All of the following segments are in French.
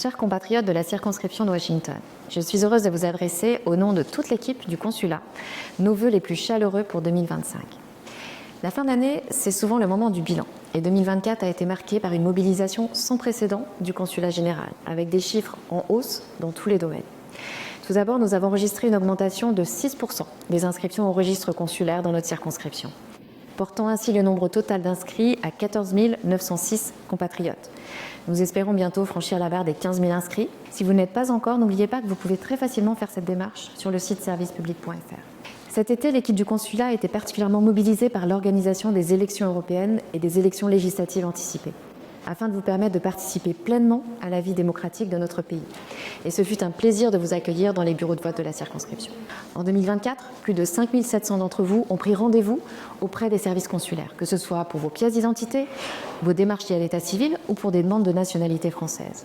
Chers compatriotes de la circonscription de Washington, je suis heureuse de vous adresser, au nom de toute l'équipe du consulat, nos vœux les plus chaleureux pour 2025. La fin d'année, c'est souvent le moment du bilan, et 2024 a été marqué par une mobilisation sans précédent du consulat général, avec des chiffres en hausse dans tous les domaines. Tout d'abord, nous avons enregistré une augmentation de 6% des inscriptions au registre consulaire dans notre circonscription, portant ainsi le nombre total d'inscrits à 14 906 compatriotes. Nous espérons bientôt franchir la barre des 15 000 inscrits. Si vous n'êtes pas encore, n'oubliez pas que vous pouvez très facilement faire cette démarche sur le site servicepublic.fr. Cet été, l'équipe du consulat a été particulièrement mobilisée par l'organisation des élections européennes et des élections législatives anticipées, afin de vous permettre de participer pleinement à la vie démocratique de notre pays. Et ce fut un plaisir de vous accueillir dans les bureaux de vote de la circonscription. En 2024, plus de 5 700 d'entre vous ont pris rendez-vous auprès des services consulaires, que ce soit pour vos pièces d'identité, vos démarches liées à l'état civil ou pour des demandes de nationalité française.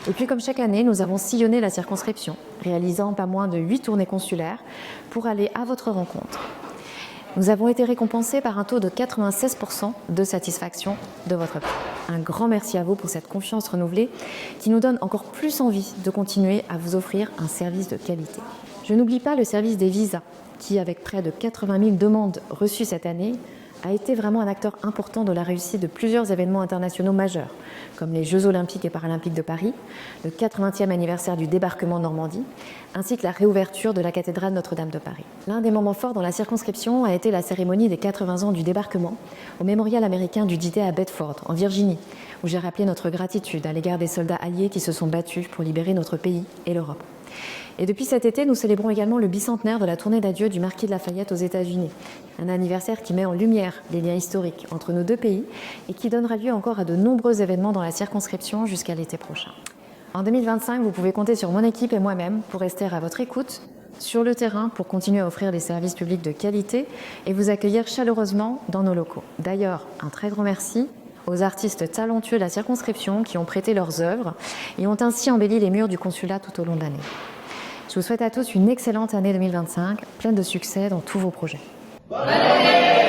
Et puis, comme chaque année, nous avons sillonné la circonscription, réalisant pas moins de 8 tournées consulaires pour aller à votre rencontre. Nous avons été récompensés par un taux de 96% de satisfaction de votre part. Un grand merci à vous pour cette confiance renouvelée qui nous donne encore plus envie de continuer à vous offrir un service de qualité. Je n'oublie pas le service des visas qui, avec près de 80 000 demandes reçues cette année, a été vraiment un acteur important de la réussite de plusieurs événements internationaux majeurs, comme les Jeux Olympiques et Paralympiques de Paris, le 80e anniversaire du débarquement de Normandie, ainsi que la réouverture de la cathédrale Notre-Dame de Paris. L'un des moments forts dans la circonscription a été la cérémonie des 80 ans du débarquement au mémorial américain du D-Day à Bedford, en Virginie, où j'ai rappelé notre gratitude à l'égard des soldats alliés qui se sont battus pour libérer notre pays et l'Europe. Et depuis cet été, nous célébrons également le bicentenaire de la tournée d'adieu du marquis de Lafayette aux États-Unis, un anniversaire qui met en lumière les liens historiques entre nos deux pays et qui donnera lieu encore à de nombreux événements dans la circonscription jusqu'à l'été prochain. En 2025, vous pouvez compter sur mon équipe et moi-même pour rester à votre écoute, sur le terrain pour continuer à offrir des services publics de qualité et vous accueillir chaleureusement dans nos locaux. D'ailleurs, un très grand merci aux artistes talentueux de la circonscription qui ont prêté leurs œuvres et ont ainsi embelli les murs du consulat tout au long de l'année. Je vous souhaite à tous une excellente année 2025, pleine de succès dans tous vos projets. Bonne année!